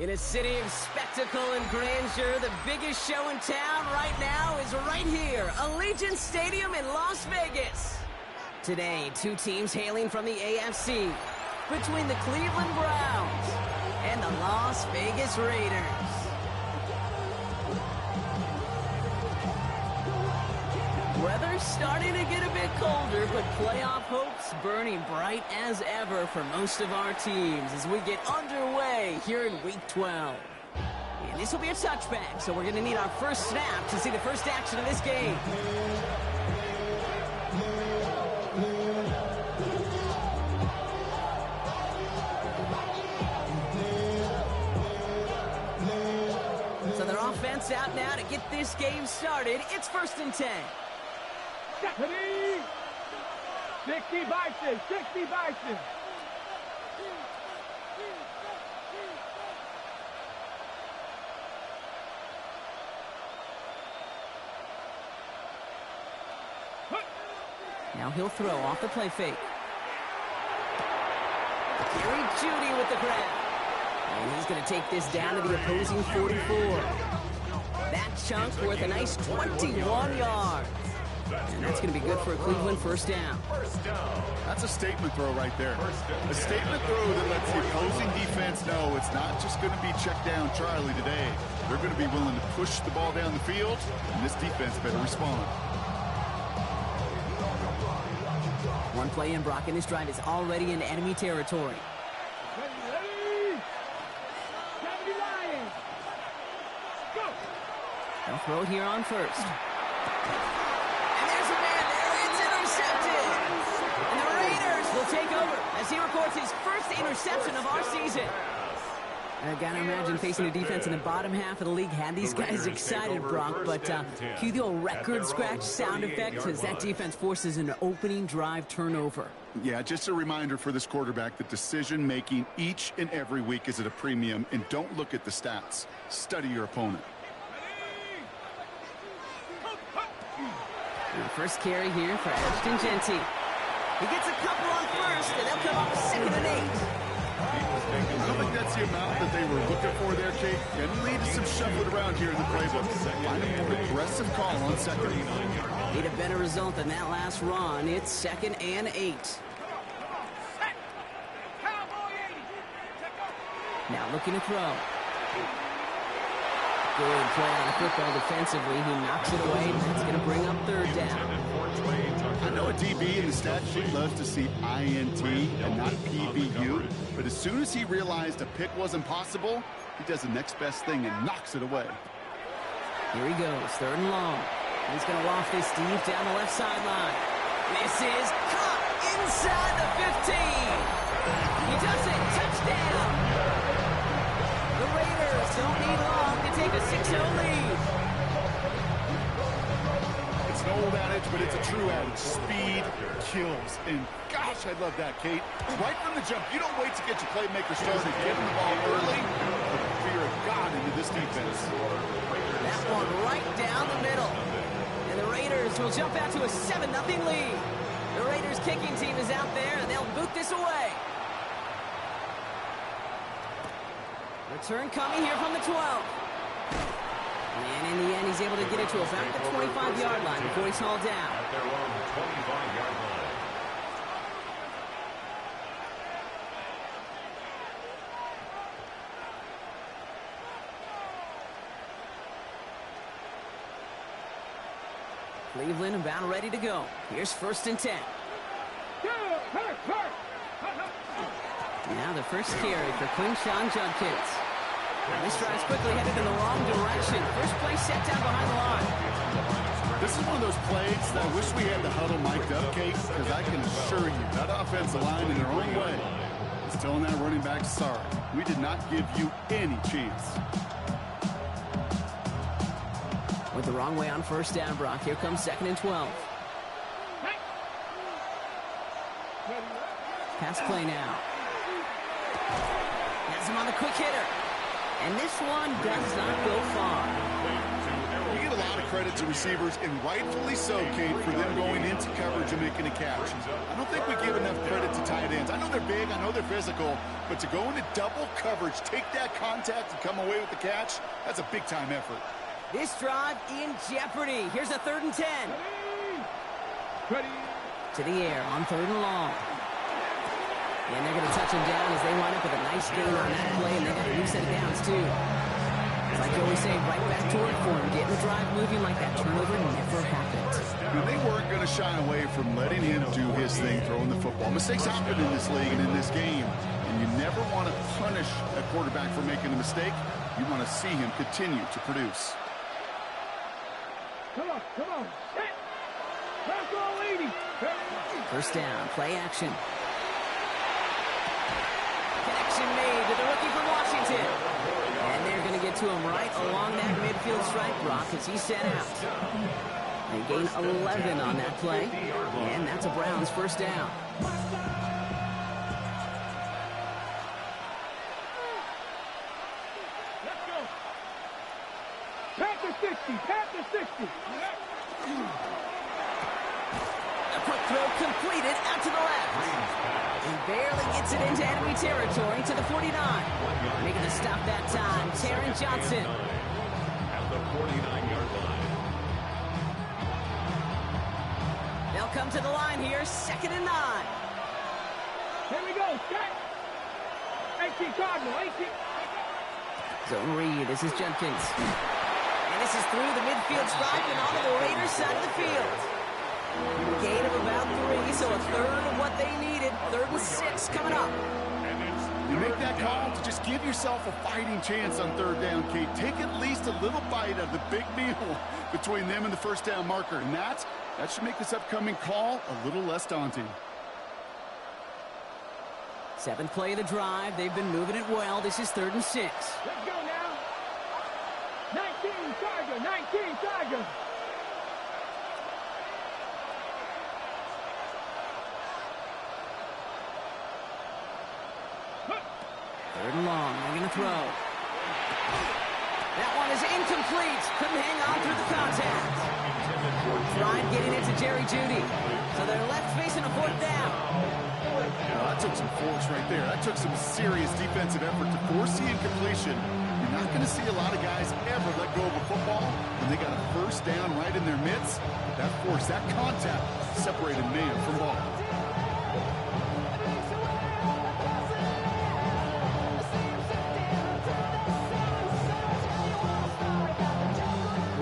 In a city of spectacle and grandeur, the biggest show in town right now is right here, Allegiant Stadium in Las Vegas. Today, two teams hailing from the AFC, between the Cleveland Browns and the Las Vegas Raiders. Weather's starting to get a bit colder, but playoff hopes burning bright as ever for most of our teams as we get underway here in Week 12. And this will be a touchback, so we're going to need our first snap to see the first action of this game. So their offense out now to get this game started. It's 1st and 10. 60 Bison, 60 Bison. Now he'll throw off the play fake. Gary Judy with the grab. And he's going to take this down to the opposing 44. That chunk worth a nice 21 yards. And that's going to be good for a Cleveland first down. That's a statement throw right there. A statement throw that lets the opposing defense know it's not just going to be check down Charlie today. They're going to be willing to push the ball down the field, and this defense better respond. One play in, Brock, and this drive is already in enemy territory. They'll throw it here on first. And there's a man there. It's intercepted. And the Raiders will take over as he records his first interception of our season. I gotta imagine facing a defense in the bottom half of the league had these guys excited, Brock, but cue the old record scratch sound effect as that defense forces an opening drive turnover. Yeah, just a reminder for this quarterback that decision-making each and every week is at a premium, and don't look at the stats. Study your opponent. And the first carry here for Ashton Genty. He gets a couple on first, and they'll come up with 2nd and 8. I don't think that's the amount that they were looking for there, Kate. And lead to some shuffling around here in the playbook. Find a more aggressive call on 2nd. Need a better result than that last run. It's 2nd and 8. Now looking to throw. Good play on the football defensively. He knocks it away, and that's going to bring up 3rd down. I know a DB in the stat sheet loves to see INT and not PBU, but as soon as he realized a pick wasn't possible, he does the next best thing and knocks it away. Here he goes, 3rd and long. He's going to loft this deep down the left sideline. This is caught inside the 15. He does it. Touchdown. The Raiders don't need long to take a 6-0 lead. It's an old adage, but it's a true adage. Speed kills. And gosh, I love that, Kate. Right from the jump, you don't wait to get your playmaker started. Get him the ball early. Put the fear of God into this defense. That one right down the middle. And the Raiders will jump out to a 7-0 lead. The Raiders kicking team is out there, and they'll boot this away. Return coming here from the 12. And in the end, he's able to get it to about the 25-yard line before he's hauled down. At their own 25-yard line. Cleveland about ready to go. Here's 1st and 10. Now the first carry for Quinshawn Judkins. This drive's quickly headed in the wrong direction. First play set down behind the line. This is one of those plays that I wish we had the huddle mic'd up, Kate, because I can assure you that offensive line in their own way is telling that running back, sorry, we did not give you any chance. Went the wrong way on 1st down, Brock. Here comes 2nd and 12. Pass play now. Has him on the quick hitter. And this one does not go far. You can a lot of credit to receivers, and rightfully so, Kate, for them going into coverage and making a catch. I don't think we give enough credit to tight ends. I know they're big, I know they're physical, but to go into double coverage, take that contact, and come away with the catch, that's a big-time effort. This drive in jeopardy. Here's a 3rd and 10. Ready. To the air on 3rd and long. And they're going to touch him down as they line up with a nice gain on that play, and they got a new set of downs, too. It's like you always say, right back to work for him. Getting the drive moving like that turnover never happened. And they weren't going to shy away from letting him do his thing, throwing the football. Mistakes happen in this league and in this game, and you never want to punish a quarterback for making a mistake. You want to see him continue to produce. Come on. Hit. That's all, lady. First down, play action. Connection made to the rookie from Washington. And they're going to get to him right along that midfield stripe, Brock, as he's set out. They gain 11 on that play, and that's a Browns first down. Let's go. Panther 60. A quick throw completed out to the left. He barely gets it into enemy territory to the 49. Making the stop that time, Taron Johnson. At the 49-yard line. They'll come to the line here, 2nd and 9. Here we go. Set. 18 Cardinal. 18. Zone read, this is Judkins. And this is through the midfield stripe and onto the Raiders side of the field. Gain of about 3, so a 3rd of what they needed. 3rd and 6 coming up. You make that call to just give yourself a fighting chance on 3rd down, Kate. Take at least a little bite of the big meal between them and the first down marker. And that should make this upcoming call a little less daunting. 7th play of the drive. They've been moving it well. This is 3rd and 6. Let's go now. 19 Tiger. Third and long. They're going to throw. That one is incomplete. Couldn't hang on through the contact. Tried getting it to Jerry Jeudy. So they're left facing a 4th down. Well, that took some force right there. That took some serious defensive effort to force the incompletion. You're not going to see a lot of guys ever let go of a football when they got a first down right in their midst. That force, that contact, separated man from ball.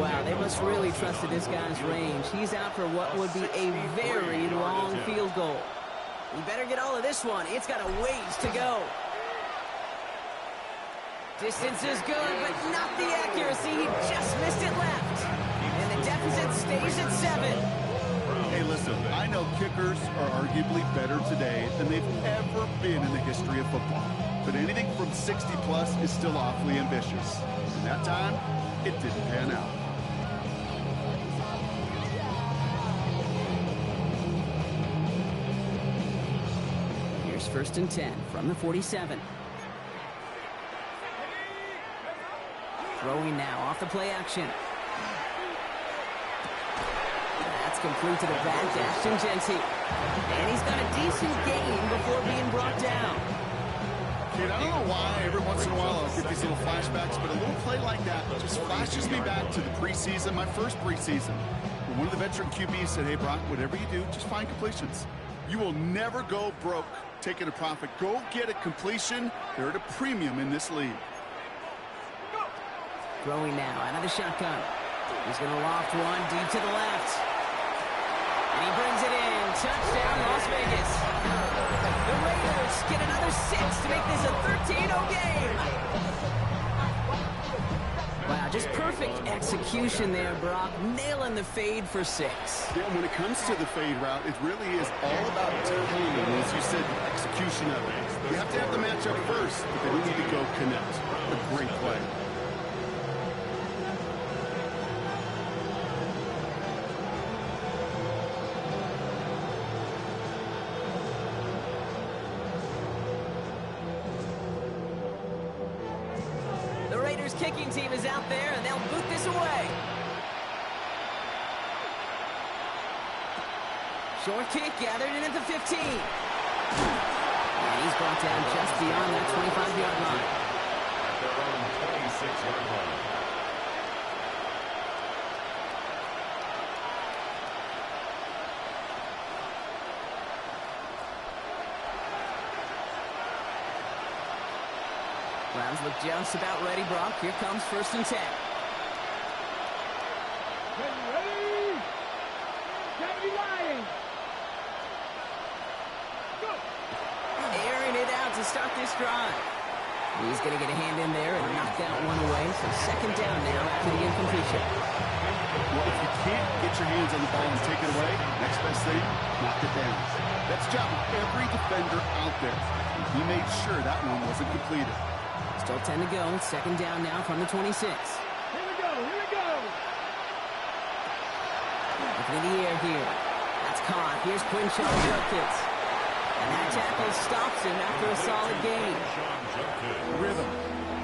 Wow, they must really trusted this guy's range. He's out for what would be a very long field goal. We better get all of this one. It's got a ways to go. Distance is good, but not the accuracy. He just missed it left. And the deficit stays at 7. Hey, listen, I know kickers are arguably better today than they've ever been in the history of football. But anything from 60-plus is still awfully ambitious. And that time, it didn't pan out. Here's 1st and 10 from the 47. Throwing now off the play action. That's complete to the back, Ashton Genty. And he's got a decent gain before being brought down. Kid, I don't know why every once in a while I'll get these little flashbacks, but a little play like that just flashes me back to the preseason, my first preseason. When one of the veteran QBs said, hey, Brock, whatever you do, just find completions. You will never go broke taking a profit. Go get a completion. They're at a premium in this league. Throwing now out of the shotgun. He's going to loft one deep to the left. And he brings it in. Touchdown, Las Vegas. The Raiders get another 6 to make this a 13-0 game. Wow, just perfect execution there, Brock. Nailing the fade for 6. Yeah, when it comes to the fade route, it really is all about timing. As you said, the execution of it. You have to have the matchup first, but then you need to go connect. A great play. Kicking team is out there, and they'll boot this away. Short kick gathered in at the 15. And he's brought down just beyond that 25-yard line. At their own 26-yard line. Browns look just about ready, Brock. Here comes 1st and 10. Ready? Kennedy Lions. Go. Airing it out to start this drive. He's going to get a hand in there and knock that one away. So 2nd down now after the incompletion. Well, if you can't get your hands on the ball and take it away, next best thing, knock it down. That's the job of every defender out there. And he made sure that one wasn't completed. Still 10 to go. 2nd down now from the 26. Here we go. Here we go. Looking in the air here. That's caught. Here's Quinshaw Judkins. And that tackle stops him after a solid gain. Rhythm.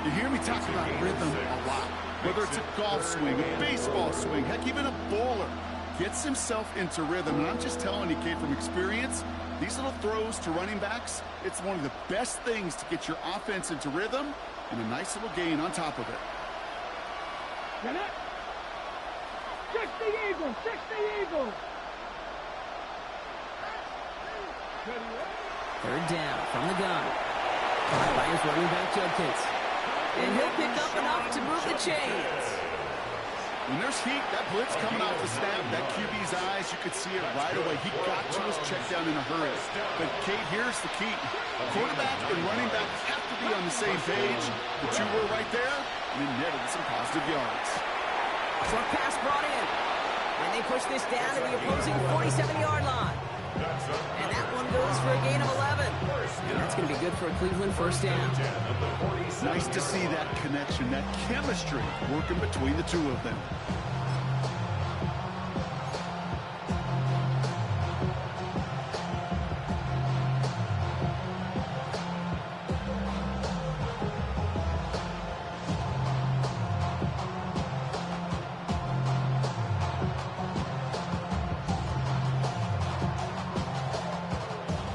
You hear me talk about rhythm a lot. Whether it's a golf swing, a baseball swing, heck, even a bowler gets himself into rhythm. And I'm just telling you, kid, from experience, these little throws to running backs, it's one of the best things to get your offense into rhythm and a nice little gain on top of it. Get it. 60 Eagles. 60 Eagles. 3rd down from the gun. Caught by his running back, Judkins. And he'll pick up enough to move the chains. When there's heat, that blitz coming off the snap, that QB's eyes, you could see it right away. He got to his check down in a hurry. But, Kate, here's the key. Quarterback and running back have to be on the same page. The two were right there, and it netted some positive yards. Short pass brought in. And they push this down to the opposing 47-yard line. And that one goes for a gain of 11. And that's going to be good for a Cleveland 1st down. Nice to see that connection, that chemistry working between the two of them.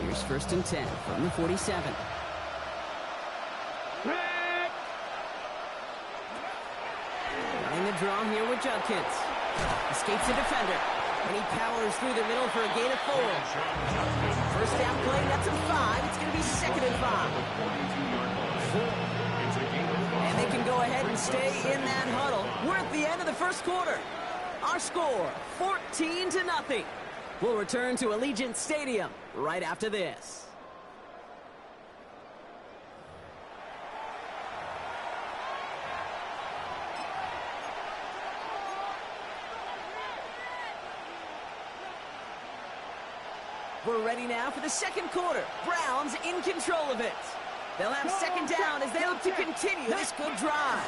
Here's 1st and 10 from the 47. Running the draw here with Judkins. Escapes the defender. And he powers through the middle for a gain of 4. 1st down play, that's a 5. It's going to be 2nd and 5. And they can go ahead and stay in that huddle. We're at the end of the 1st quarter. Our score, 14-0. We'll return to Allegiant Stadium right after this. We're ready now for the 2nd quarter. Browns in control of it. They'll have 2nd down as they look to continue this good drive.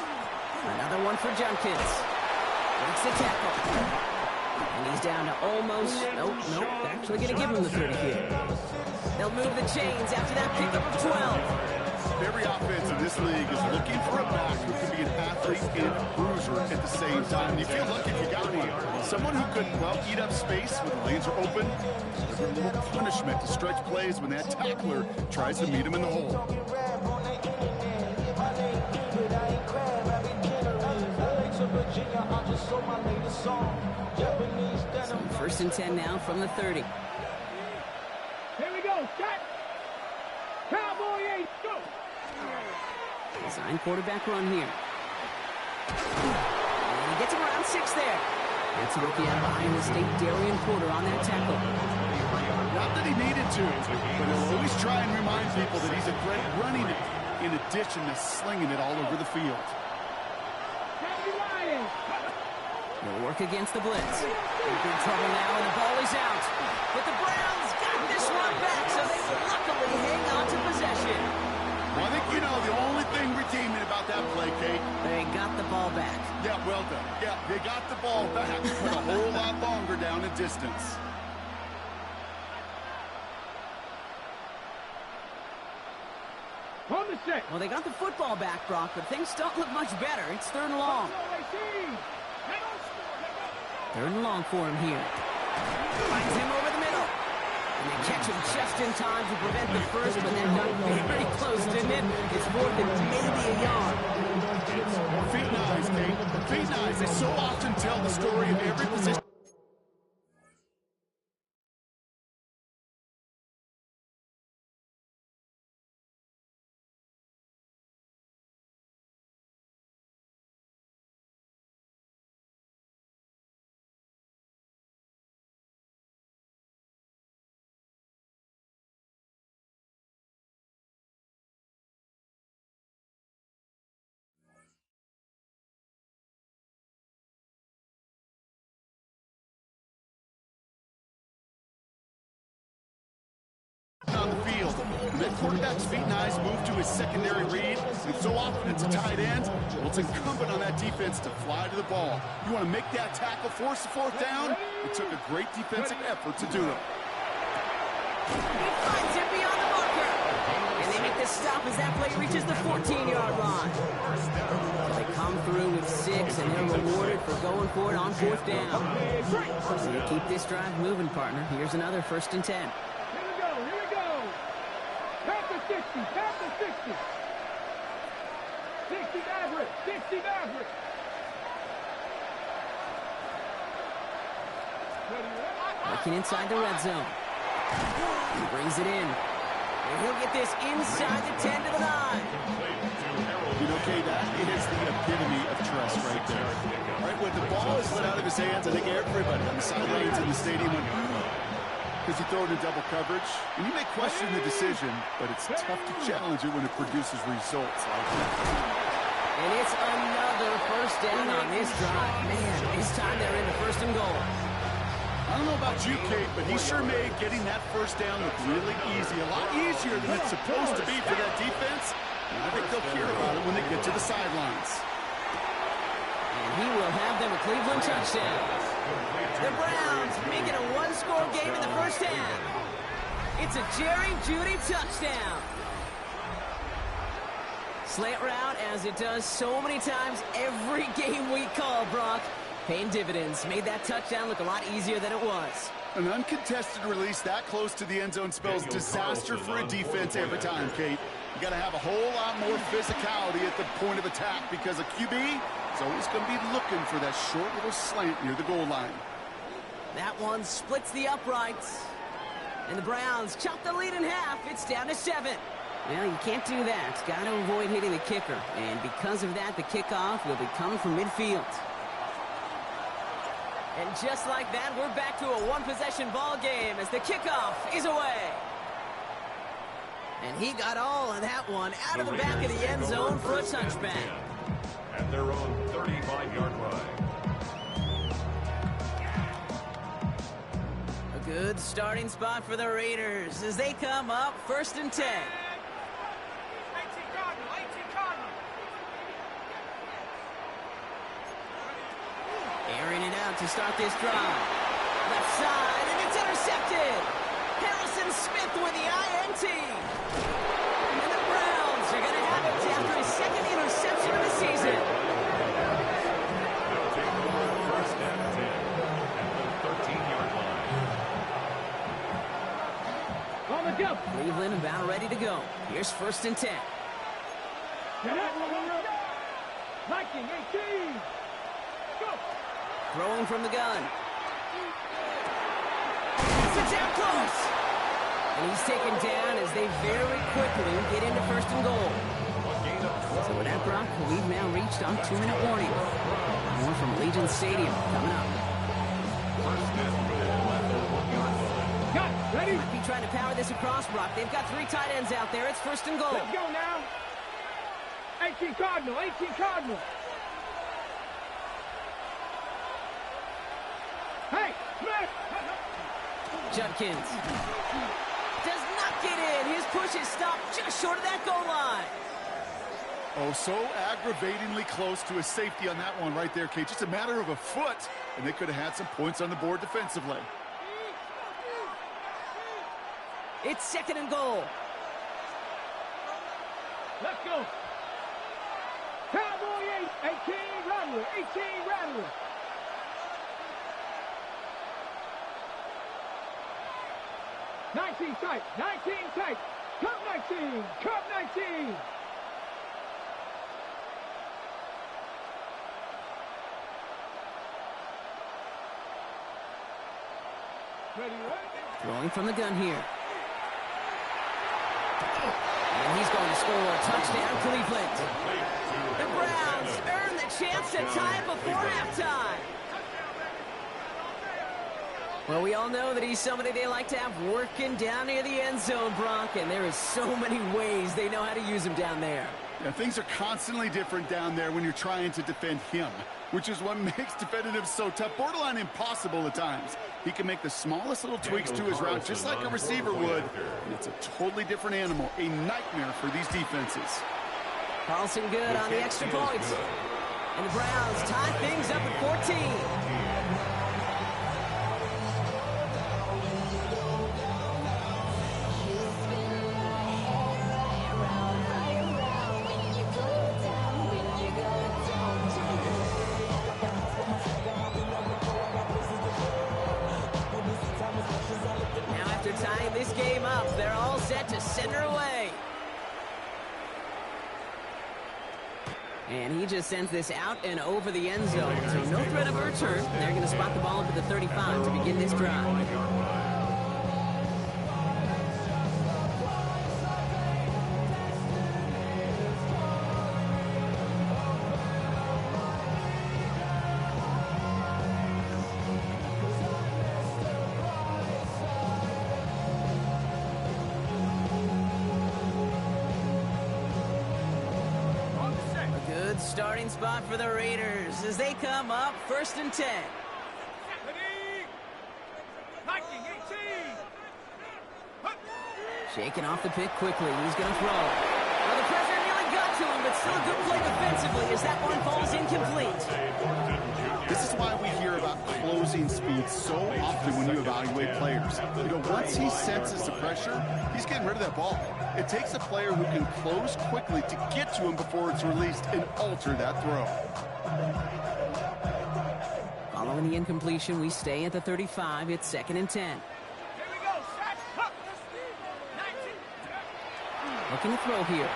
Another one for Judkins. Breaks the tackle. And he's down to almost, nope, they're actually going to give him the 30 here. They'll move the chains after that pickup of 12. Every offense in this league is looking for a back who can be an athlete and a bruiser at the same time. You feel lucky if you got one. Someone who could, well, eat up space when the lanes are open. There's a little punishment to stretch plays when that tackler tries to meet him in the hole. So 1st and 10 now from the 30. Here we go. Set. Cowboy 8. Go. Design quarterback run here. And he gets him around 6 there. That's a rookie out of Iowa State, Darian Porter on that tackle. Not that he needed to, but he'll always try and remind people that he's a great running in addition to slinging it all over the field. They'll work against the blitz. In big trouble now, and the ball is out. But the Browns got this one back, so they luckily hang on to possession. Well, I think you know the only thing redeeming about that play, Kate. They got the ball back. Yeah, well done. Yeah, they got the ball back, but a whole lot longer down in distance. On the set. Well, they got the football back, Brock, but things don't look much better. It's 3rd and long. 3rd and long for him here. Finds him over the middle. And they catch him just in time to prevent the first, but that got very close, didn't it? It's 4th and maybe a yard. Feet and eyes, Kate. Feet and eyes. They so often tell the story of every position. On the field. When that quarterback's feet and eyes move to his secondary read, and so often it's a tight end, well, it's incumbent on that defense to fly to the ball. You want to make that tackle, force the 4th down? It took a great defensive effort to do it. He finds it beyond the marker. And they make the stop as that play reaches the 14-yard line. They come through with 6, and they're rewarded for going for it on 4th down. So you keep this drive moving, partner. Here's another 1st and 10. Past the 60. 60 Maverick. 60 Maverick. Looking inside the red zone. He brings it in. And he'll get this inside the 10 to the 9. You know, Kay, that is the epitome of trust right there. Right, when the ball is let out of his hands, I think everybody on the sidelines in the stadium went, because you throw it in double coverage, and you may question the decision, but it's tough to challenge it when it produces results like that. And it's another 1st down on this drive. Man, this time they're in the 1st and goal. I don't know about you, Kate, but he sure made getting that 1st down look really easy. A lot easier than it's supposed to be for that defense. And I think they'll hear about it when they get to the sidelines. And he will have them a Cleveland touchdown. The Browns make it a 1-score game in the 1st half. It's a Jerry Jeudy touchdown. Slant route, as it does so many times every game we call, Brock. Paying dividends. Made that touchdown look a lot easier than it was. An uncontested release that close to the end zone spells disaster for a defense every time, Kate. You got to have a whole lot more physicality at the point of attack because a QB is always going to be looking for that short little slant near the goal line. That one splits the uprights. And the Browns chop the lead in half. It's down to 7. Well, you can't do that. Got to avoid hitting the kicker. And because of that, the kickoff will be coming from midfield. And just like that, we're back to a 1-possession ball game as the kickoff is away. And he got all of that one out of the back of the end zone for a touchback. At their own 35-yard line. A good starting spot for the Raiders as they come up 1st and 10. Airing it out to start this drive. Left side, and it's intercepted. Harrison Smith with the INT. And the Browns are going to have it after his 2nd interception of the season. They'll take over 1st and 10 at the 13-yard line. On the jump. Cleveland about ready to go. Here's 1st and 10. Viking 18. Go. Throwing from the gun. Sits out close. And he's taken down as they very quickly get into 1st and goal. So with that, Brock, we've now reached our 2-minute warning. More from Legion Stadium coming up. Got it. Ready? Might be trying to power this across, Brock. They've got 3 tight ends out there. It's 1st and goal. Let's go now. 18 Cardinal. 18 Cardinal. Hey, Smith! Judkins does not get in. His push is stopped just short of that goal line. Oh, so aggravatingly close to a safety on that one right there, Kate. Just a matter of a foot, and they could have had some points on the board defensively. It's 2nd and goal. Let's go. Cowboy 18 Rattler. 18 Rattler. 19 tight. 19 tight. Cup 19. Cup 19. Ready, ready. Throwing from the gun here. And he's going to score. Touchdown, Cleveland. The Browns earn the chance to tie it before halftime. Well, we all know that he's somebody they like to have working down near the end zone, Brock, and there is so many ways they know how to use him down there. Yeah, things are constantly different down there when you're trying to defend him, which is what makes defending him so tough, borderline impossible at times. He can make the smallest little tweaks to his route just like a receiver would, and it's a totally different animal, a nightmare for these defenses. Carlson good on the extra points. And the Browns tie things up at 14. Tying this game up, they're all set to send her away. And he just sends this out and over the end zone. So no threat of a return. They're going to spot the ball into the 35 to begin this drive. Starting spot for the Raiders as they come up 1st and 10. Shaking off the pick quickly. He's going to throw. Well, the pressure nearly got to him, but still a good play defensively as that one falls incomplete. This is why we hear about closing speed so often when you evaluate players. You know, once he senses the pressure, he's getting rid of that ball. It takes a player who can close quickly to get to him before it's released and alter that throw. Following the incompletion, we stay at the 35. It's 2nd and 10. Looking to throw here.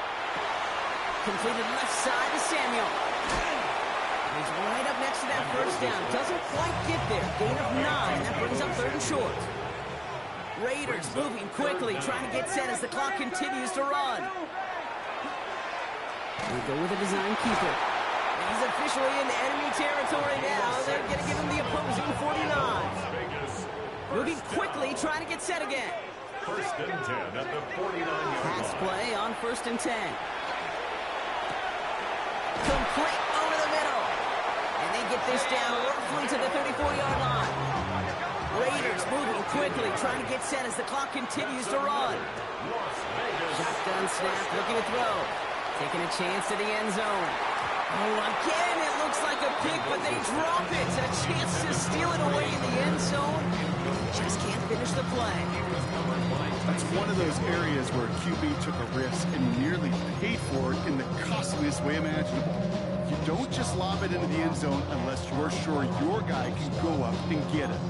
Completed left side to Samuel. He's right up next to that first down. Doesn't quite get there. Gain of 9. That brings up 3rd and short. Raiders moving quickly, trying to get set as the clock continues to run. We go with a design keeper. He's officially in enemy territory now. They're going to give him the opposing 49. Moving quickly, trying to get set again. 1st and 10 at the 49-yard line. Pass play on 1st and 10. Complete over the middle. And they get this down roughly to the 34-yard line. Raiders moving quickly, trying to get set as the clock continues to run. Shotgun snap, looking to throw. Taking a chance to the end zone. Oh, again, it looks like a pick, but they drop it. A chance to steal it away in the end zone. Just can't finish the play. That's one of those areas where QB took a risk and nearly paid for it in the costliest way imaginable. You don't just lob it into the end zone unless you're sure your guy can go up and get it.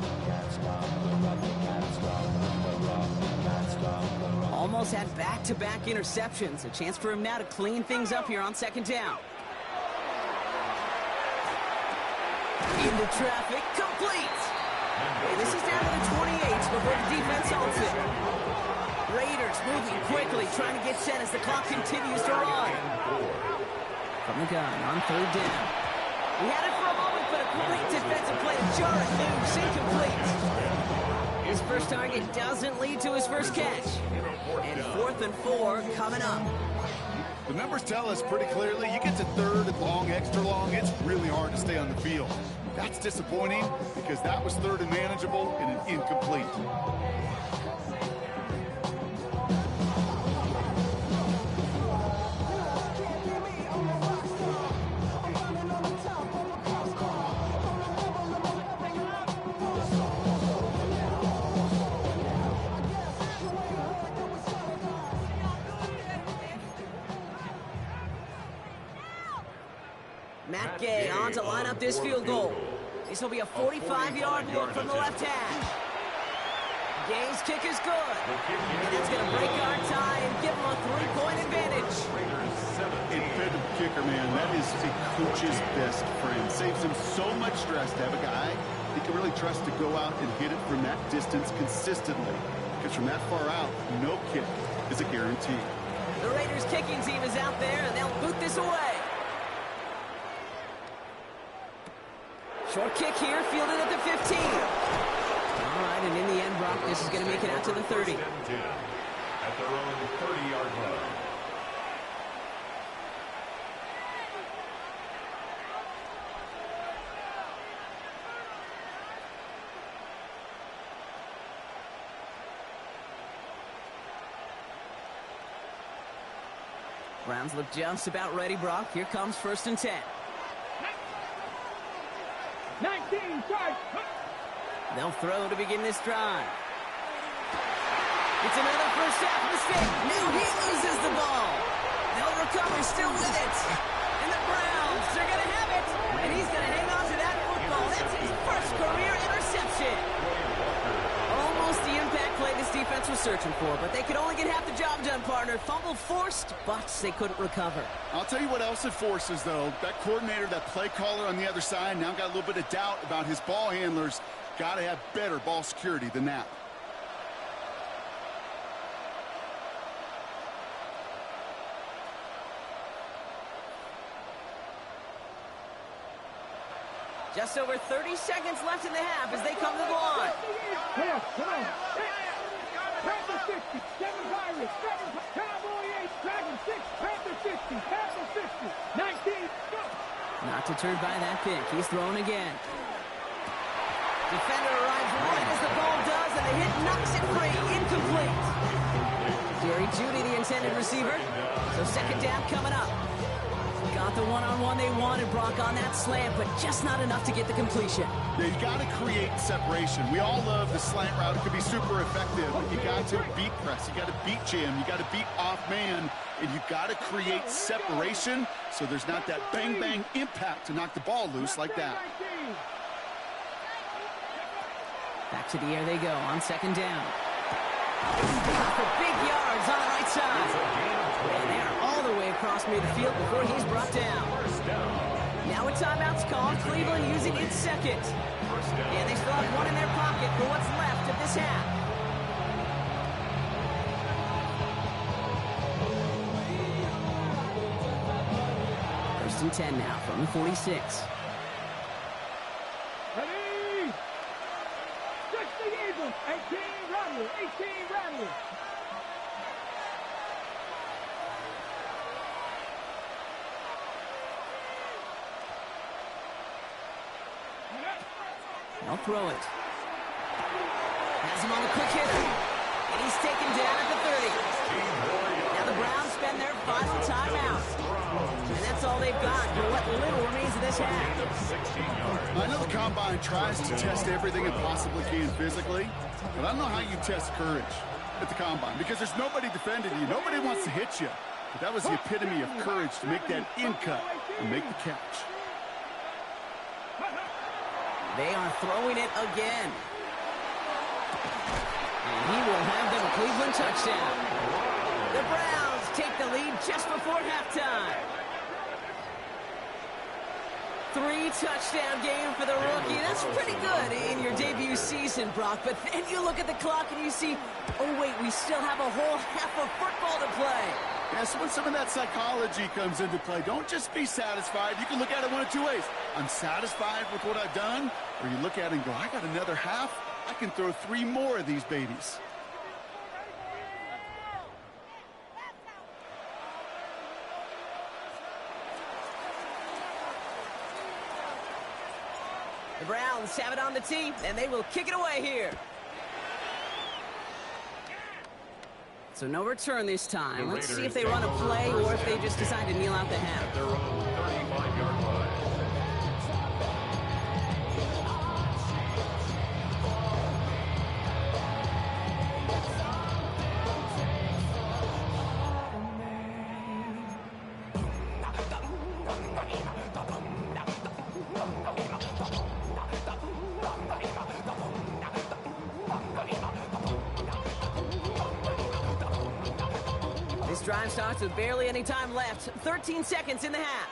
Almost had back-to-back interceptions. A chance for him now to clean things up here on 2nd down. Into traffic, complete. And this is down to the 28 before the defense holds it. Raiders moving quickly, trying to get set as the clock continues to run. From the gun on 3rd down. He had it for a moment, but a great defensive play to jar it loose, incomplete. His first target doesn't lead to his first catch. And 4th and 4 coming up. The numbers tell us pretty clearly, you get to 3rd and long, extra long, it's really hard to stay on the field. That's disappointing because that was 3rd and manageable and an incomplete. Matt Gay on to line up this field goal. This will be a 45-yard look from the left hash. Gay's kick is good. And that's going to break our tie and give them a 3-point advantage. Incredible kicker, man. That is a coach's best friend. Saves him so much stress to have a guy he can really trust to go out and hit it from that distance consistently. Because from that far out, no kick is a guarantee. The Raiders' kicking team is out there, and they'll boot this away. Short kick here, fielded at the 15. All right, and in the end, Brock, this is going to make it out to the 30. At their own 30-yard line. Browns look just about ready, Brock. Here comes 1st and 10. 19, charge. They'll throw to begin this drive. It's another first half mistake. Now he loses the ball. They'll recover, still with it. And the Browns are going to have it. And he's going to hang on to that football. That's his first career interception. Almost the impact play this defense was searching for, but they could only get half the job done, partner. Fumble forced, but they couldn't recover. I'll tell you what else it forces, though. That coordinator, that play caller on the other side, now got a little bit of doubt about his ball handlers. Got to have better ball security than that. Just over 30 seconds left in the half as they come to the line. Come on. Panther 60, 7 Pirates, 7 Cowboy 8, Dragon 6, Panther 60, Panther 60, 19, go! Not deterred by that pick. He's thrown again. Defender arrives right as the ball does, and the hit knocks it free. Incomplete. Jerry Jeudy, the intended receiver. So 2nd down coming up. Got the one-on-one they wanted, Brock, on that slant, but just not enough to get the completion. Yeah, you got to create separation. We all love the slant route. It can be super effective, but you got to beat press. You got to beat jam. You got to beat off man, and you got to create separation so there's not that bang-bang impact to knock the ball loose like that. Back to the air they go on 2nd down. For big yards on the right side. And they're all the way across midfield before he's brought down. Now a timeout's called. Cleveland using its 2nd. And they still have one in their pocket for what's left of this half. First and 10 now from the 46. Ready? 60 Eagles, 18 Rattler, 18 Rattler. They'll throw it. Has him on the quick hitter. And he's taken down at the 30. Now the Browns spend their final timeout. And that's all they've got for what little remains of this half. I know the Combine tries to test everything it possibly can physically, but I don't know how you test courage at the Combine because there's nobody defending you. Nobody wants to hit you. But that was the epitome of courage to make that in cut and make the catch. They are throwing it again. And he will have them a Cleveland touchdown. The Browns take the lead just before halftime. 3-touchdown game for the rookie. That's pretty good in your debut season, Brock. But then you look at the clock and you see, oh, wait, we still have a whole half of football to play. Yeah, so when some of that psychology comes into play, don't just be satisfied. You can look at it one of two ways. I'm satisfied with what I've done, or you look at it and go, I got another half. I can throw 3 more of these babies. The Browns have it on the tee, and they will kick it away here. So no return this time. Let's see if they run a play or if they just decide to kneel out the half. Their own 35-yard line. drive starts with barely any time left. 13 seconds in the half.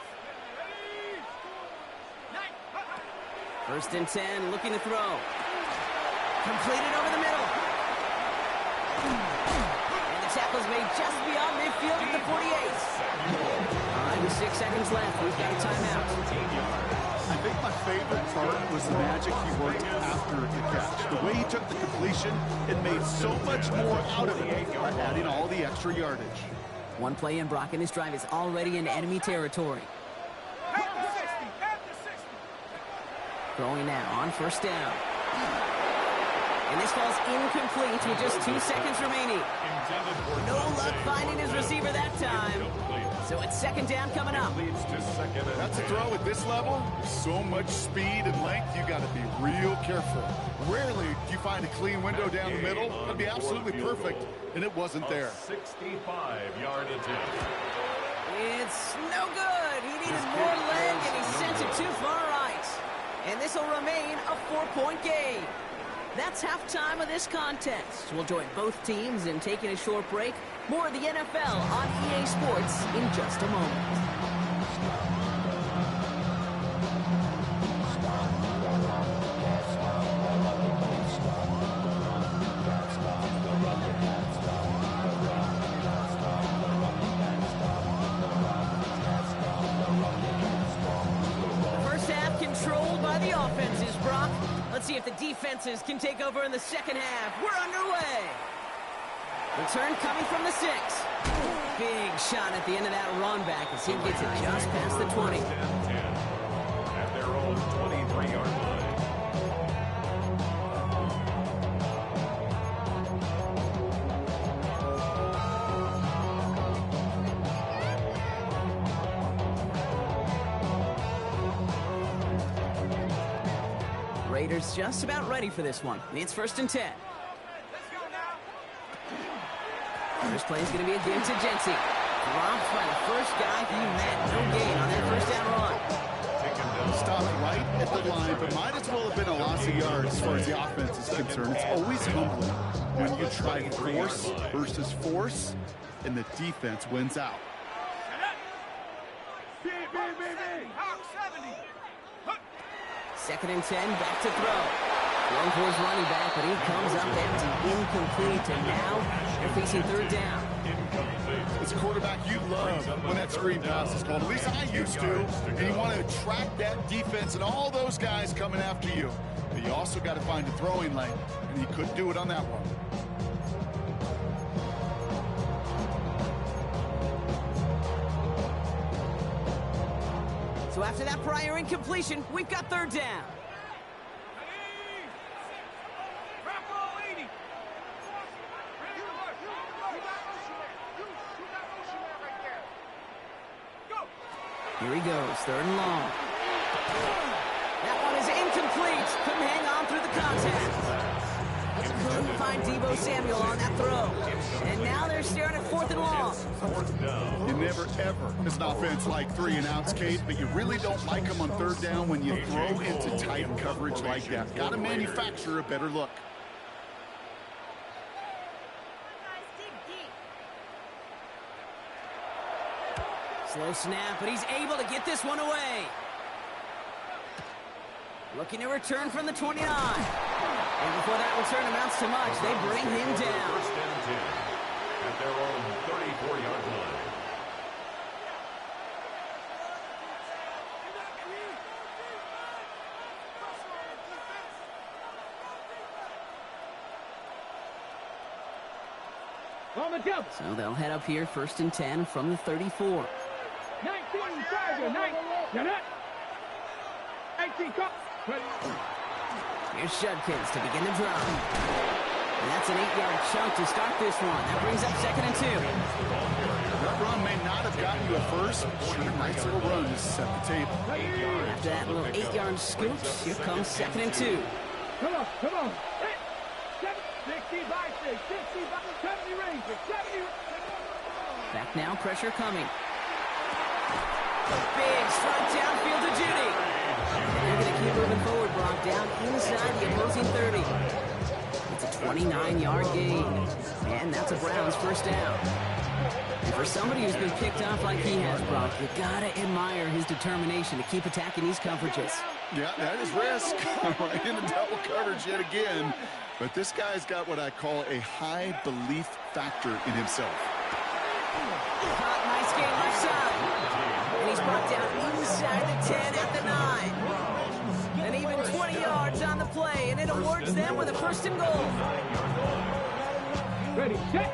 First and 10, looking to throw. Completed over the middle. And the tackle's made just beyond midfield at the 48. All right, with 6 seconds left, we've got a timeout. I think my favorite part was the magic he worked after the catch. The way he took the completion, it made so much more out of it by adding all the extra yardage. One play in, Brock, and this drive is already in enemy territory. Throwing now on first down. And this falls incomplete with just 2 seconds remaining. No luck finding his receiver that time. So it's second down coming up. That's a throw at this level. So much speed and length, you got to be real careful. Rarely do you find a clean window down the middle. That'd be absolutely perfect, and it wasn't there. 65-yard attempt. It's no good. He needed more leg, and he sent it too far right. And this will remain a 4-point game. That's halftime of this contest. We'll join both teams in taking a short break. More of the NFL on EA Sports in just a moment. Let's see if the defenses can take over in the second half. We're underway. Return coming from the 6. Big shot at the end of that run back as he gets it just past the 20. At their own 23-yard line. Raiders just about ready for this one. It's first and 10. First play is going to be a give to Jency. Dropped by the first guy he met. No gain on that first down run. Stopped right at the line, but might as well have been a loss of yards as far as the offense is concerned. It's always humbling when you try force versus force, and the defense wins out. Second and 10, back to throw. One for his running back, but he comes up empty, incomplete, and now they're facing third down. As a quarterback, you love when that screen pass is called. At least I used to. And you want to attract that defense and all those guys coming after you. But you also got to find a throwing lane, and he couldn't do it on that one. So after that prior incompletion, we've got third down. Here he goes, third and long. That one is incomplete. Couldn't hang on through the contact. Couldn't find Deebo Samuel on that throw. And now they're staring at fourth and long. You never, ever, as an offense, like 3 and outs, Kate, but you really don't like them on third down when you throw into tight coverage like that. Got to manufacture a better look. Slow snap, but he's able to get this one away. Looking to return from the 29. And before that return amounts to much, they bring him down. First and 10 at their own 34-yard line. So they'll head up here, first and 10 from the 34. 19, Tiger, 19. 19, Here's Judkins to begin the drive. And that's an 8-yard chunk to start this one. That brings up second and 2. That run may not have gotten you a first. Sure, nice little run to set the table. After that little 8-yard scoop, here comes second and 2. Come on. 60 by 6, 60 by 70 Rangers, 70. Back now, pressure coming. Big strike downfield to Judy. They're going to keep moving forward, Brock, down inside the opposing 30. It's a 29-yard gain, and that's a Browns first down. For somebody who's been picked off like he has, Brock, you gotta admire his determination to keep attacking these coverages. Yeah, that is risk. Right into double coverage yet again. But this guy's got what I call a high belief factor in himself. Nice game left side. And he's brought down inside the 10 at the 9. And even 20 yards on the play, and it awards them with a first and goal. Ready, set.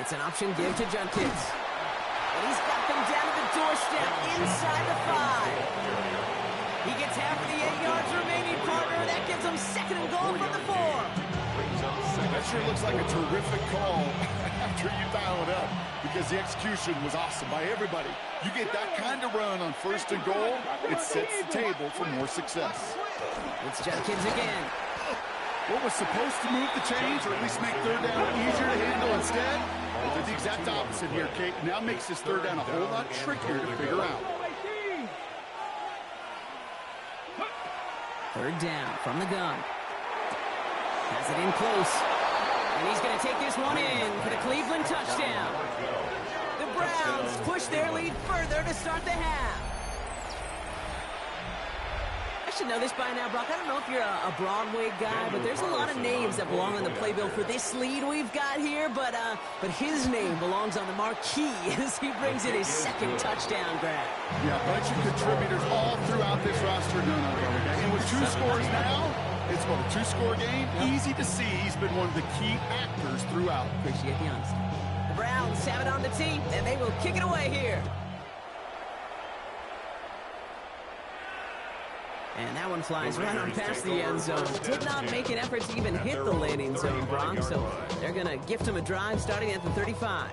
It's an option give to Junkins. And he's got them down to the doorstep inside the 5. He gets half of the 8 yards remaining, partner. That gives him second and goal from the 4. That sure looks like a terrific call after you dial it up, because the execution was awesome by everybody. You get that kind of run on first and goal, it sets the table for more success. It's Junkins again. What was supposed to move the chains, or at least make third down easier to handle, instead did the exact opposite here, Kate. Now makes this third down a whole lot trickier to figure out. Third down from the gun. Has it in close. And he's going to take this one in for the Cleveland touchdown. The Browns push their lead further to start the half. I should know this by now, Brock. I don't know if you're a Broadway guy, but there's a lot of names that belong on the playbill for this lead we've got here. But his name belongs on the marquee as he brings in his second touchdown grab. Yeah, a bunch of contributors all throughout this roster. And with 2 scores now, it's what, a 2-score game? Easy to see he's been one of the key actors throughout. Appreciate the honesty. The Browns have it on the tee, and they will kick it away here. And that one flies right on past the end zone. Did not make an effort to even hit the landing zone, Brock, so they're going to gift him a drive starting at the 35.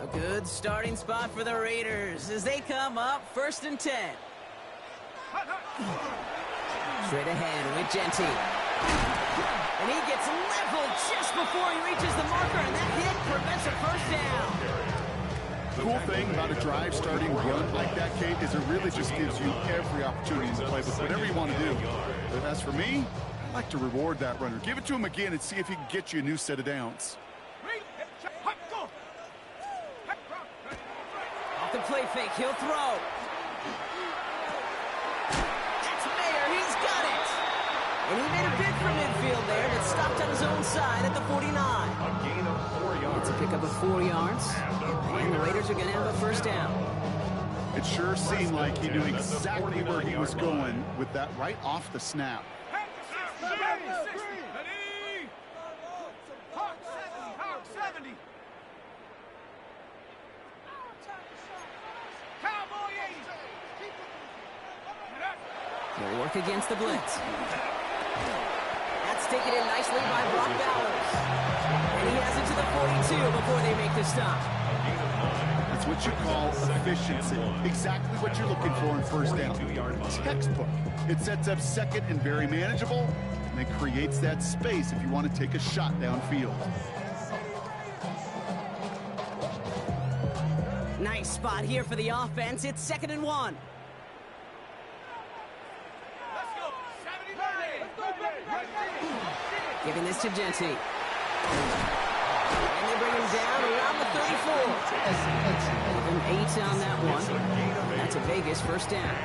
A good starting spot for the Raiders as they come up first and 10. Straight ahead with Genty. And he gets leveled just before he reaches the marker, and that hit prevents a first down. The cool thing about a drive starting run like that, Kate, is it really just gives you every opportunity to play with whatever you want to do. But as for me, I like to reward that runner. Give it to him again and see if he can get you a new set of downs. Off the play fake, he'll throw. And he made a bid for midfield there, but stopped on his own side at the 49. A gain of 4 yards. It's a pickup of 4 yards, and the Raiders are going to have a first down. It sure seemed like he knew exactly where he was going with that right off the snap. They'll work against the blitz. That's taken in nicely by Brock Bowers. And he has it to the 42 before they make the stop. That's what you call efficiency. Exactly what you're looking for in first down. Textbook. It sets up second and very manageable, and it creates that space if you want to take a shot downfield. Nice spot here for the offense. It's 2nd and 1. Giving this to Genty. And they bring him down around the 34. Even 8 on that one. That's a Vegas first down.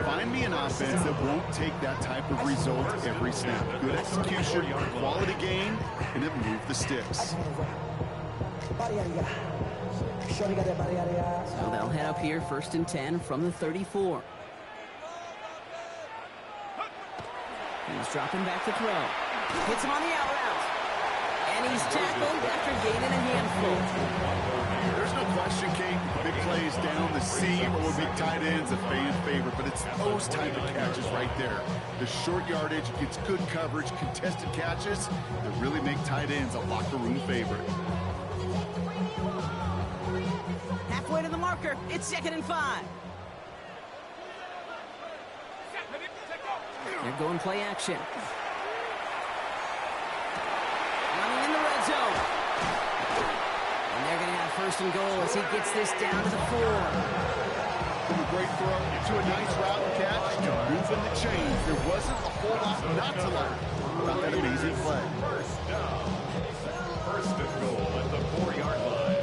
Find me an offense that won't take that type of result every snap. Good execution, quality gain, and it moved the sticks. So they'll head up here, 1st and 10 from the 34. He's dropping back to throw. Hits him on the out route. And he's tackled after gaining a handful. There's no question, Kate. Big plays down the seam or big tight ends, a fan favorite. But it's those type of catches right there. The short yardage gets good coverage, contested catches that really make tight ends a locker room favorite. Halfway to the marker. It's 2nd and 5. They're going play action. Running in the red zone. first and goal as he gets this down to the 4. From a great throw to a nice route and catch to moving the chains. There wasn't a whole lot not to like about that amazing play. First down. First and goal at the 4-yard line.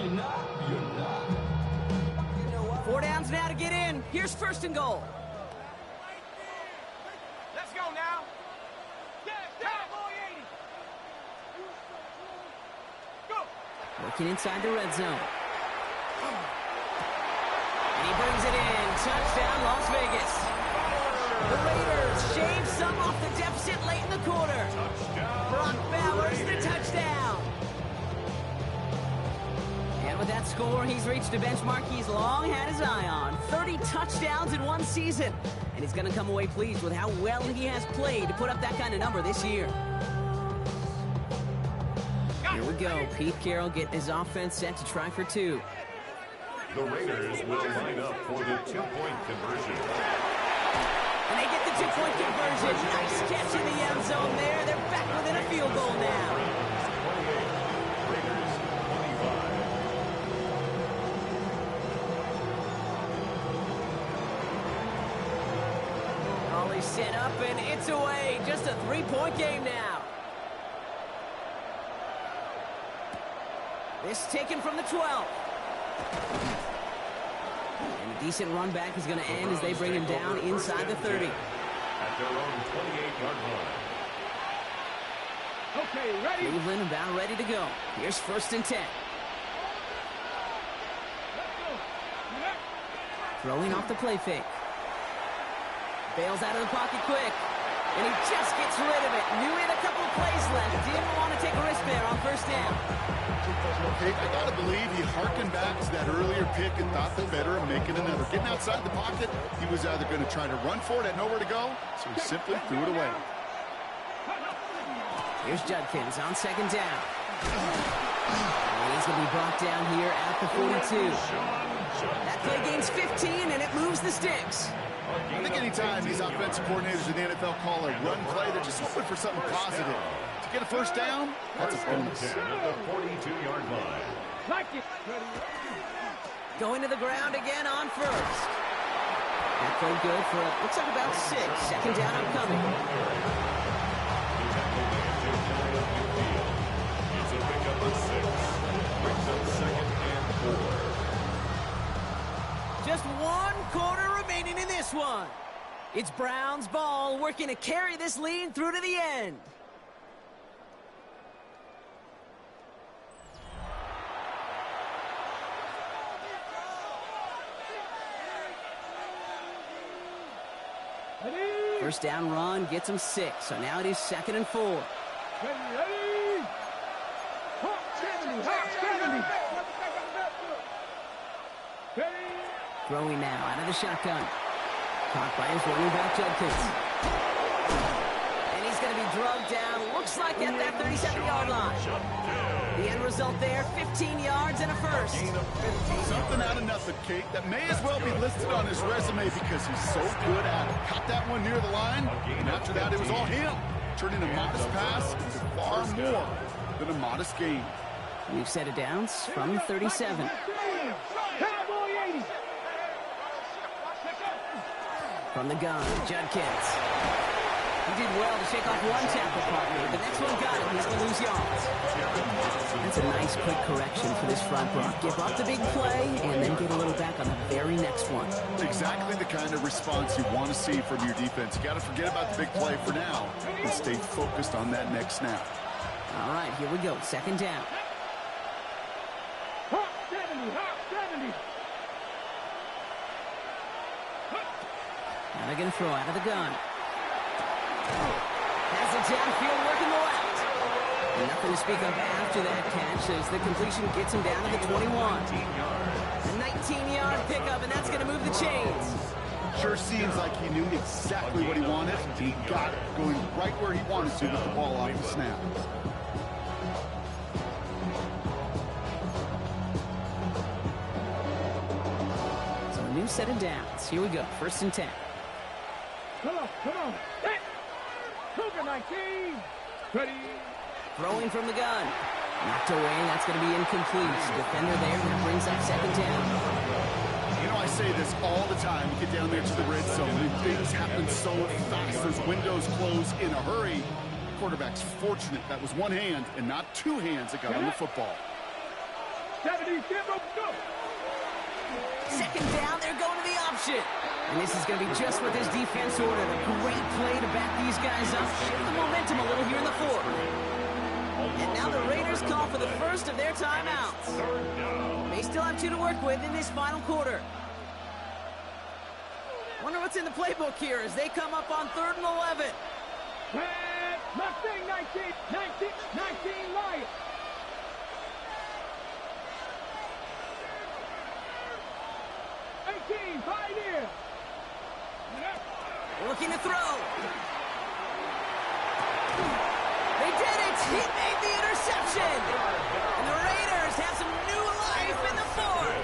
You're not. 4 downs now to get in. Here's first and goal. Let's go now. Cowboy 80. Go. Working inside the red zone. And he brings it in. Touchdown, Las Vegas. The Raiders shave some off the deficit late in the quarter. Brock Bowers the touchdown. And with that score, he's reached a benchmark he's long had his eye on. 30 touchdowns in one season. And he's going to come away pleased with how well he has played to put up that kind of number this year. Here we go. Pete Carroll getting his offense set to try for 2. The Raiders will line up for the 2-point conversion. And they get the 2-point conversion. Nice catch in the end zone there. They're back within a field goal now. 28, Raiders 25. All is set up and it's away. Just a 3-point game now. This taken from the 12. And a decent run back is going to end as they bring him down inside the 30. At their own 28-yard line. Okay, ready? Cleveland about ready to go. Here's first and 10. Let's go. Yeah. Throwing off the play fake. Bails out of the pocket quick. And he just gets rid of it. Knew he had a couple of plays left. Didn't want to take a risk there on first down. I gotta believe he harkened back to that earlier pick and thought the better of making another. Getting outside the pocket, he was either going to try to run for it, had nowhere to go, so he simply threw it away. Here's Judkins on second down. And he's going to be brought down here at the 42. That play gains 15, and it moves the sticks. I think anytime these offensive coordinators in the NFL call a run play, they're just hoping for something positive. To get a first down, that's a bonus. At the 42-yard line. Like it. Going to the ground again on first. That play good for, looks like about 6. Second down upcoming. It's a pickup of 6. Brings up second and 4. Just 1 quarter remaining in this one. It's Browns ball working to carry this lead through to the end. Ready? First down run gets him 6. So now it is second and 4. Ready? Hawk 70. Hawk 70. Ready? Throwing now out of the shotgun. Caught by his running back, Judkins. And he's going to be drugged down, looks like at that 37-yard line. The end result there, 15 yards and a first. Something out of nothing, Kate. That may as well be listed on his resume because he's so good at it. Caught that one near the line, and after that, it was all him. Turning a modest pass into far more than a modest gain. We've set it down from 37. Cowboy 80. From the gun, Judkins. He did well to shake off one tackle partner. The next one got him. He's going to lose yards. That's a nice quick correction for this front block. Give up the big play and then get a little back on the very next one. Exactly the kind of response you want to see from your defense. You got to forget about the big play for now and stay focused on that next snap. All right, here we go. Second down. Hawk 70. Hawk 70. Now they're going to throw out of the gun. Has the downfield working the left. And nothing to speak of after that catch as the completion gets him down to the 21. A 19-yard pickup, and that's going to move the chains. Sure seems like he knew exactly what he wanted, and he got it, going right where he wanted to with the ball off the snap. So a new set of downs. Here we go. First and 10. Come on, come on. Cougar 19. Ready? throwing from the gun. Knocked away, that's going to be incomplete. Defender there, that brings up second down. You know, I say this all the time. You get down there to the red zone, and things happen so fast. Those windows close in a hurry. Quarterback's fortunate that was one hand and not two hands that got on the football. 70, go. Second down, they're going to the option. And this is going to be just what this defense ordered. A great play to back these guys up. Shift the momentum a little here in the fourth. And now the Raiders call for the first of their timeouts. They still have 2 to work with in this final quarter. Wonder what's in the playbook here as they come up on 3rd and 11. Mustang 19, Lions. Pioneer. Looking to throw. They did it! He made the interception! And the Raiders have some new life in the fourth!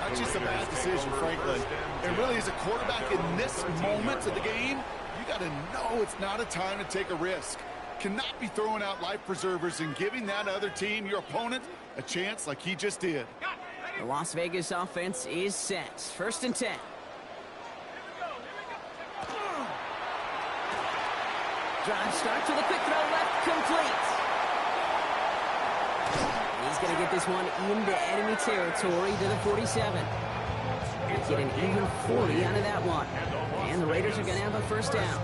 Not just a bad decision, frankly. And really, as a quarterback in this moment of the game, you got to know it's not a time to take a risk. Cannot be throwing out life preservers and giving that other team, your opponent, a chance like he just did. The Las Vegas offense is set. 1st and 10. Drive starts with a quick throw left, complete. He's going to get this one into enemy territory to the 47. Get an even 40 out of that one. And the Raiders are going to have a first down.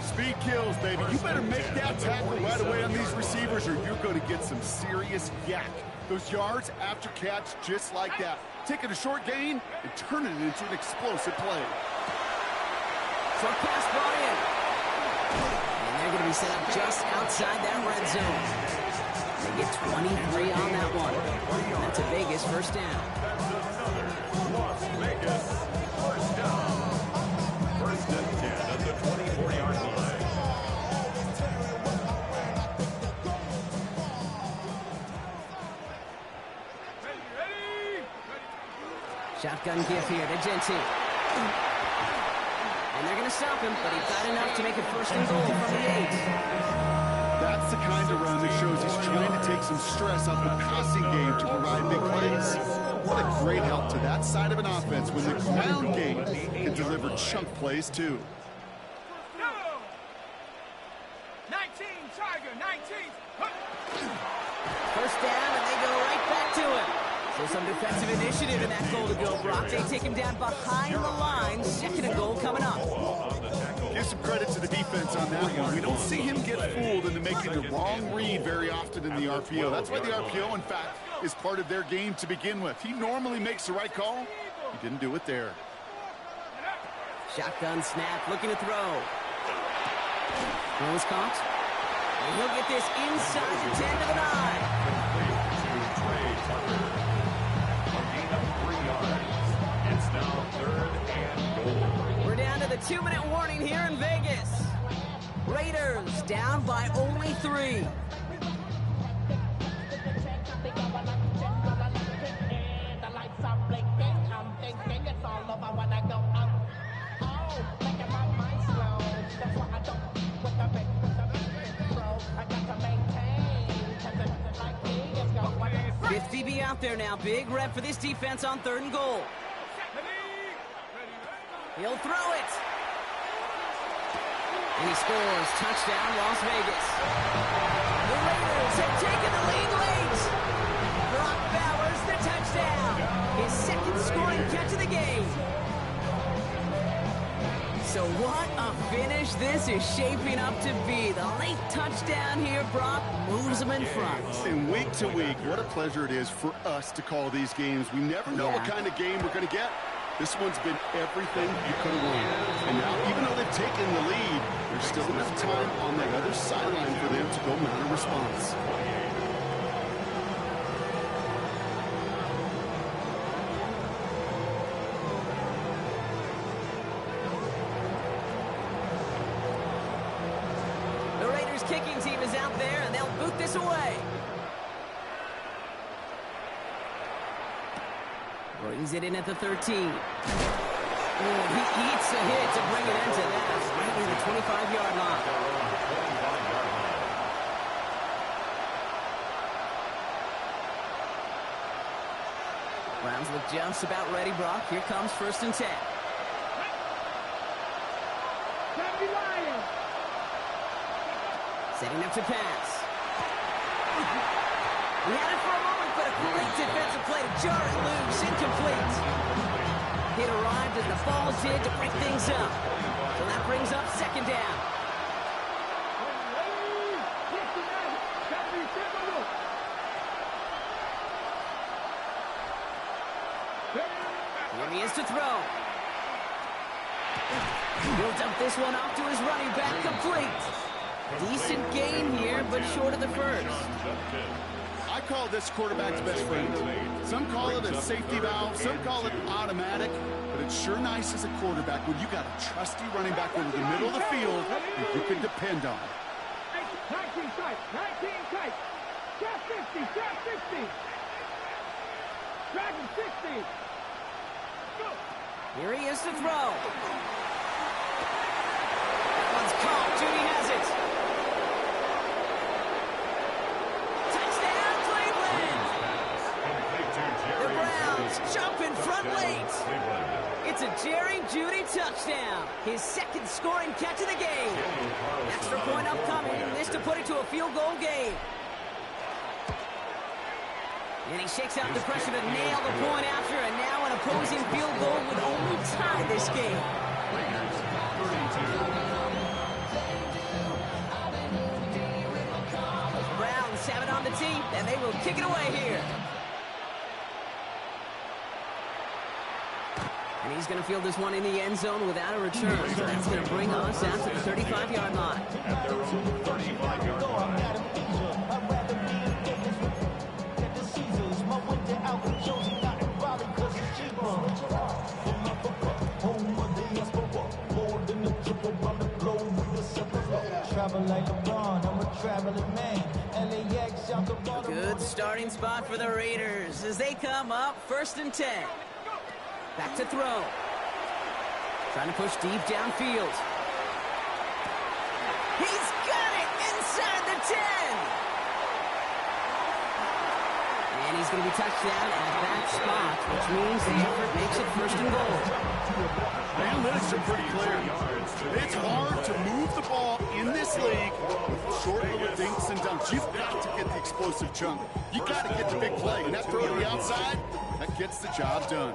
Speed kills, baby. You better make that tackle right away on these receivers or you're going to get some serious yak. Those yards after catch just like that. Taking a short gain and turning it into an explosive play. Short pass brought in. And they're going to be set up just outside that red zone. They get 23 on that one. And that's a Vegas first down. Las Vegas first down. 1st and 10 at the 24-yard line. Shotgun give here to Genty. And they're going to stop him, but he got enough to make it 1st and goal from the 8. That's the kind of run that shows he's trying to take some stress off the passing game to provide big plays. What a great help to that side of an offense when the ground game can deliver chunk plays too. 19, Tiger, 19. First down, and they go right back to him. So some defensive initiative in that goal to go, Brock. They take him down behind the line. 2nd and goal coming up. Give some credit to the defense on that one. We don't see him get fooled into making the wrong read very often in the RPO. That's why the RPO, in fact, is part of their game to begin with. He normally makes the right call. He didn't do it there. Shotgun snap, looking to throw. Throws caught. And he'll get this inside the 10 to the 9. It's now 3rd and goal. We're down to the 2-minute warning here in Vegas. Raiders down by only 3. DB out there now. Big rep for this defense on 3rd and goal. He'll throw it. And he scores. Touchdown, Las Vegas. The Raiders have taken the lead late. Brock Bowers, the touchdown. His 2nd scoring catch of the game. So what a finish this is shaping up to be. The late touchdown here, Brock, moves them in front. And week to week, what a pleasure it is for us to call these games. We never know what kind of game we're going to get. This one's been everything you could have wanted. And now, even though they've taken the lead, there's still enough time on that other sideline for them to go mount a response. The Raiders kicking team is out there, and they'll boot this away. Brings it in at the 13. Oh, he eats a hit to bring it into that, right near the 25-yard line. Browns look just about ready, Brock. Here comes 1st and 10. Setting up to pass. He had it for a moment, but a great defensive play to jar it loose. Incomplete. It arrived as the ball did to break things up. So that brings up 2nd down. Here he is to throw. He'll dump this one off to his running back, complete. Decent gain here, but short of the first. I call this quarterback's best friend. Some call it a safety valve, some call it automatic, but it's sure nice as a quarterback when you got a trusty running back over the middle of the field that you can depend on. 19 tight, 19 tight. Shot 50, shot 60. Dragon 60. Here he is to throw. That one's caught. Judy has it. Touchdown, Cleveland! The Browns jump in front late. It's a Jerry Judy touchdown. His 2nd scoring catch of the game. Extra point upcoming. This to put it to a field goal game. And he shakes out the pressure to nail the point after, and now an opposing field goal would only tie this game. The Browns have it on the tee, and they will kick it away here. And he's going to field this one in the end zone without a return. So that's going to bring us out to the 35-yard line. At their own 35-yard line. A good starting spot for the Raiders as they come up 1st and 10. Back to throw. Trying to push deep downfield. He's got it inside the 10. And he's going to be touched down at that spot, which means the effort makes it 1st and goal. The analytics are pretty clear. It's hard to move the ball in this league with short little dinks and dunks. You've got to get the explosive chunk. You got to get the big play. And that throw to the outside, that gets the job done.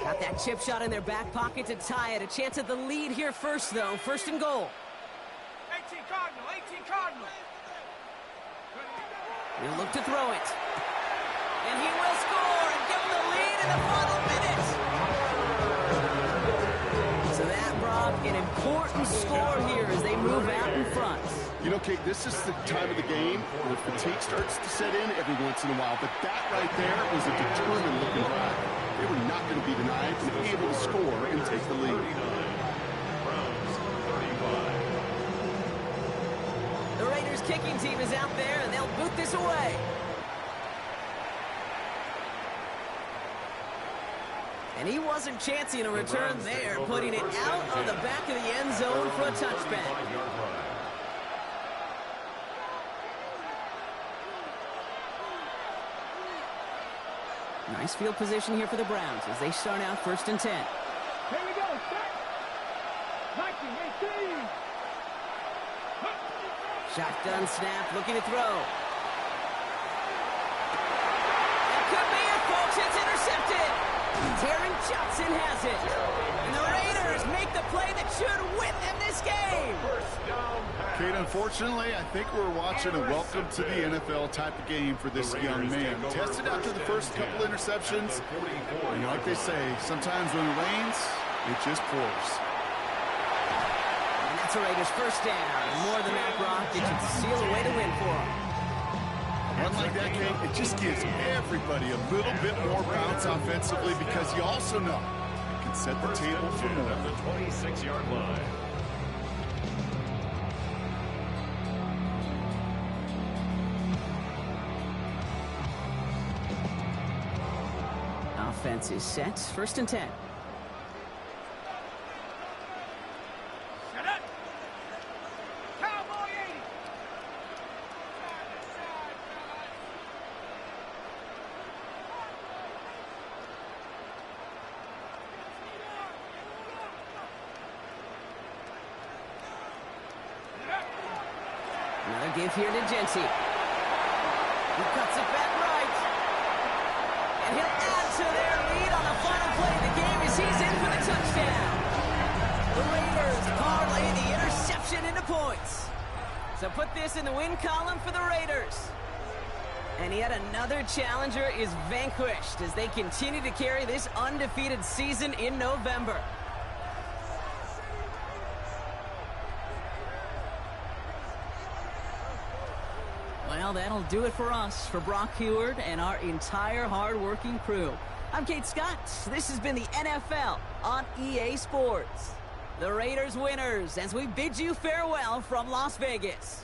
Got that chip shot in their back pocket to tie it. A chance at the lead here first, though. 1st and goal. 18 Cardinal, 18 Cardinal. He'll look to throw it. And he will score and give him the lead in the final minute. So that, Brock, an important score here as they move out in front. You know, Kate, this is the time of the game where fatigue starts to set in every once in a while. But that right there was a determined-looking drive. They were not going to be denied and able to score and take the lead. The Raiders kicking team is out there, and they'll boot this away. And he wasn't chancing a return there, putting it out on the back of the end zone for a touchback. Nice field position here for the Browns as they start out 1st and 10. Here we go, set. 19, 18. Shotgun snap, looking to throw. That could be it, folks. It's intercepted. Terry Johnson has it. And the Raiders make the play that should win them this game. Kate, unfortunately, I think we're watching a welcome to the NFL type of game for this young man. Tested after the first couple interceptions. And like they say, sometimes when it rains, it just pours. And that's a Raiders 1st down. And more than that, Brock, it should seal away the win for them. Run like that, Kate, it just gives everybody a little bit more bounce offensively because you also know it can set the table for more. At the 26-yard line. Offense is set. 1st and 10. Set up. Cowboy 80. give here to Genty. He cuts it back right. And he'll add to their lead on the final play of the game as he's in for the touchdown. The Raiders parlay the interception into points. So put this in the win column for the Raiders. And yet another challenger is vanquished as they continue to carry this undefeated season in November. Well, that'll do it for us, for Brock Heward and our entire hard-working crew. I'm Kate Scott. This has been the NFL on EA Sports. The Raiders winners as we bid you farewell from Las Vegas.